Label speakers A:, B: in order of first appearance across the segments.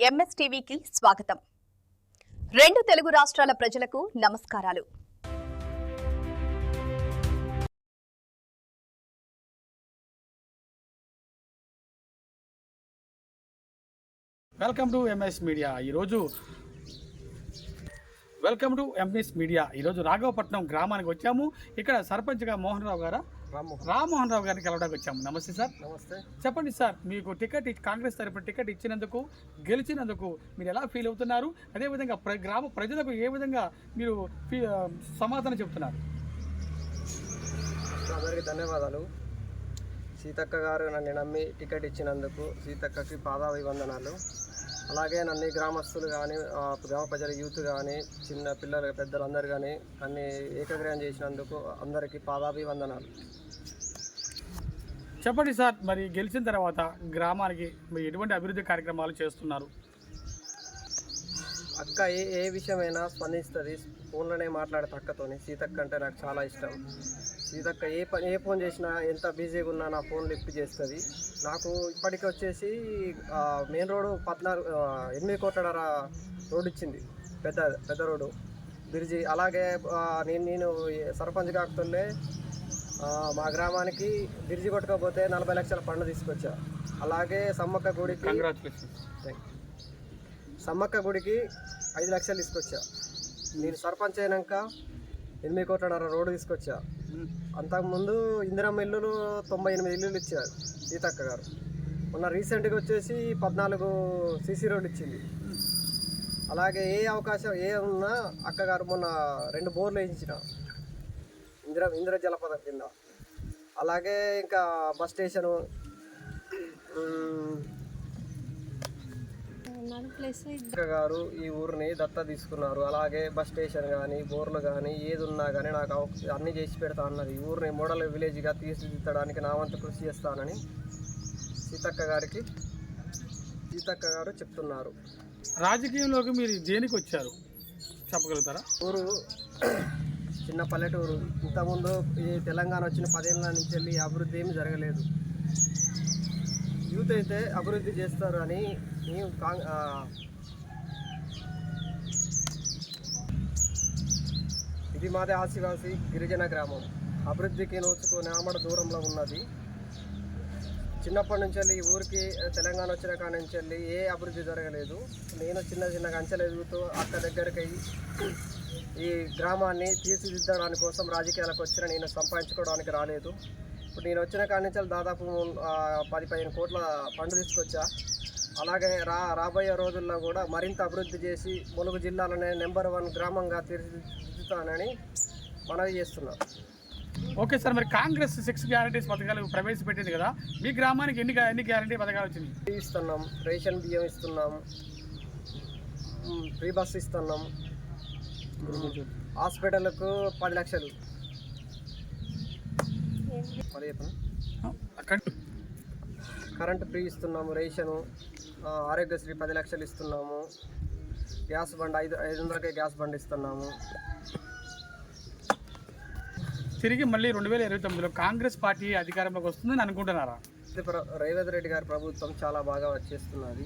A: ఎంఎస్టీవీకి స్వాగతం. రెండు తెలుగు రాష్ట్రాల ప్రజలకు నమస్కారాలు.
B: Welcome to MS media. ఈరోజు రాఘవపట్నం గ్రామానికి వచ్చాము. ఇక్కడ సర్పంచ్గా రామ్మోహన్ రావు గారిని కలవడానికి వచ్చాము. నమస్తే సార్.
C: నమస్తే.
B: చెప్పండి సార్, మీకు కాంగ్రెస్ తరపున టికెట్ ఇచ్చినందుకు, గెలిచినందుకు మీరు ఎలా ఫీల్ అవుతున్నారు? అదేవిధంగా గ్రామ ప్రజలకు ఏ విధంగా మీరు సమాధానం చెప్తున్నారు?
C: అందరికీ ధన్యవాదాలు. సీతక్క గారు నన్ను నమ్మి టికెట్ ఇచ్చినందుకు సీతక్కకి పాదాభివందనాలు. అలాగే నన్ను గ్రామస్తులు కానీ, గ్రామ ప్రజల యూత్ కానీ, చిన్న పిల్లలు పెద్దలందరూ కానీ నన్ను ఏకగ్రహం చేసినందుకు అందరికీ పాదాభివందనాలు.
B: చెప్పండి సార్, మరి గెలిచిన తర్వాత గ్రామానికి మీరు ఎటువంటి అభివృద్ధి కార్యక్రమాలు చేస్తున్నారు?
C: అక్క ఏ విషయమైనా స్పందిస్తుంది. ఫోన్లోనే మాట్లాడే అక్కతోని. సీతక్క అంటే నాకు చాలా ఇష్టం. సీతక్క ఏ ఫోన్ చేసినా, ఎంత బిజీగా ఉన్నా నా ఫోన్ లిఫ్ట్ చేస్తుంది. నాకు ఇప్పటికి వచ్చేసి మెయిన్ రోడ్డు 8 కోట్ల రోడ్డు ఇచ్చింది, పెద్ద రోడ్డు బ్రిడ్జి. అలాగే నేను సర్పంచ్ కాకుతుండే మా గ్రామానికి బ్రిడ్జి కొట్టుకోకపోతే 40 లక్షల ఫండ్ తీసుకొచ్చా. అలాగే సమ్మక్క గుడికి 5 లక్షలు తీసుకొచ్చా. నేను సర్పంచ్ అయినాక 8 కోట్ల రోడ్డు తీసుకొచ్చా. అంతకుముందు ఇందిరమ్మ ఇల్లులు 98 ఇల్లులు ఇచ్చారు సీతక్క గారు. మొన్న రీసెంట్గా వచ్చేసి 14 సీసీ రోడ్లు ఇచ్చింది. అలాగే ఏ అవకాశం ఉన్నా అక్కగారు మొన్న 2 బోర్లు వేయించిన ఇందిర జలపథం కింద. అలాగే ఇంకా బస్ స్టేషను, గారు ఈ ఊరిని దత్త తీసుకున్నారు. అలాగే బస్ స్టేషన్ కానీ, బోర్లు కానీ, ఏది ఉన్నా కానీ నాకు అన్నీ చేసి పెడతా అన్నది. ఈ ఊరిని మోడల్ విలేజ్గా తీర్చిదిద్దడానికి నా వంతు కృషి చేస్తానని సీతక్క గారు చెప్తున్నారు.
B: రాజకీయంలోకి మీరు దేనికి వచ్చారు చెప్పగలుగుతారా?
C: ఊరు చిన్న పల్లెటూరు. ఇంతకుముందు ఈ తెలంగాణ వచ్చిన 10 ఏళ్ళ నుంచి వెళ్ళి అభివృద్ధి ఏమి జరగలేదు. యూత్ అయితే అభివృద్ధి చేస్తారు అని ఇది మాదే ఆదివాసీ గిరిజన గ్రామం. అభివృద్ధికి నోచుకొని ఆమడ దూరంలో ఉన్నది. చిన్నప్పటి నుంచి వెళ్ళి ఈ ఊరికి తెలంగాణ వచ్చిన కాడి నుంచి వెళ్ళి ఏ అభివృద్ధి జరగలేదు. నేను చిన్న అంచెలు ఎదుగుతూ అక్క దగ్గరికి ఈ గ్రామాన్ని తీర్చిదిద్దడానికి కోసం రాజకీయాలకు వచ్చిన. నేను సంపాదించుకోవడానికి రాలేదు. ఇప్పుడు నేను వచ్చిన కాడి నుంచి దాదాపు 10-15 కోట్ల ఫండ్ తీసుకొచ్చా. అలాగే రాబోయే రోజుల్లో కూడా మరింత అభివృద్ధి చేసి ములుగు జిల్లాలోనే నెంబర్ 1 గ్రామంగా తీర్చిదిద్దుతానని మనవి చేస్తున్నాను.
B: ఓకే సార్, మరి కాంగ్రెస్ 6 గ్యారంటీస్ పథకాలు ప్రవేశపెట్టింది కదా, మీ గ్రామానికి ఎన్ని గ్యారంటీ పథకాలు వచ్చినాయి?
C: ఇస్తున్నాం, రేషన్ బియ్యం ఇస్తున్నాం, ఫ్రీ బస్ ఇస్తున్నాం, హాస్పిటల్కు 10 లక్షలు, కరెంటు ఫ్రీ ఇస్తున్నాము, రేషను, ఆరోగ్యశ్రీ 10 లక్షలు ఇస్తున్నాము, గ్యాస్ బండ్ 500కే గ్యాస్ బండ్ ఇస్తున్నాము.
B: తిరిగి మళ్ళీ 2029లో కాంగ్రెస్ పార్టీ అధికారంలోకి వస్తుందని అనుకుంటున్నారా?
C: రేవంత్ రెడ్డి గారి ప్రభుత్వం చాలా బాగా వచ్చేస్తున్నది.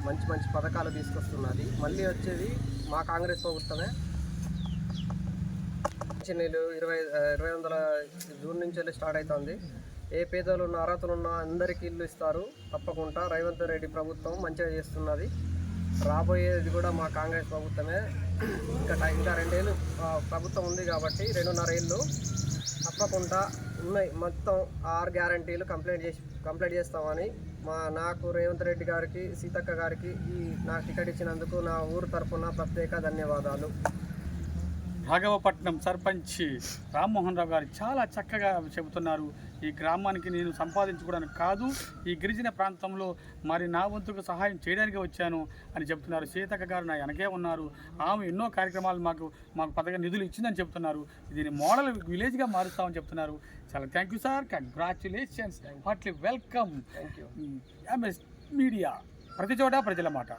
C: మంచి పథకాలు తీసుకొస్తున్నది. మళ్ళీ వచ్చేది మా కాంగ్రెస్ ప్రభుత్వమే. నీళ్ళు 2020 జూన్ నుంచి వెళ్ళి స్టార్ట్ అవుతుంది. ఏ పేదలు ఉన్న అర్హతలు ఉన్న అందరికీ ఇల్లు ఇస్తారు. తప్పకుండా రేవంత్ రెడ్డి ప్రభుత్వం మంచిగా చేస్తున్నది. రాబోయేది కూడా మా కాంగ్రెస్ ప్రభుత్వమే. ఇంకా 2 ఏళ్ళు ప్రభుత్వం ఉంది కాబట్టి 2.5 ఏళ్ళు తప్పకుండా ఉన్నాయి. మొత్తం 6 గ్యారంటీలు కంప్లీట్ చేస్తామని నాకు రేవంత్ రెడ్డి గారికి, సీతక్క గారికి నాకు టికెట్ ఇచ్చినందుకు నా ఊరు తరఫున ప్రత్యేక ధన్యవాదాలు.
B: రాఘవపట్నం సర్పంచ్ రామ్మోహన్ రావు గారు చాలా చక్కగా చెబుతున్నారు. ఈ గ్రామానికి నేను సంపాదించుకోవడానికి కాదు, ఈ గిరిజన ప్రాంతంలో మరి నా వంతుకు సహాయం చేయడానికి వచ్చాను అని చెప్తున్నారు. సీతక్క గారు నా వెనకే ఉన్నారు. ఆమె ఎన్నో కార్యక్రమాలు మాకు పథక నిధులు ఇచ్చిందని చెప్తున్నారు. దీన్ని మోడల్ విలేజ్గా మారుస్తామని చెప్తున్నారు. చాలా thank you sir, congratulations, heartily welcome. MS media, ప్రతి చోట ప్రజల మాట.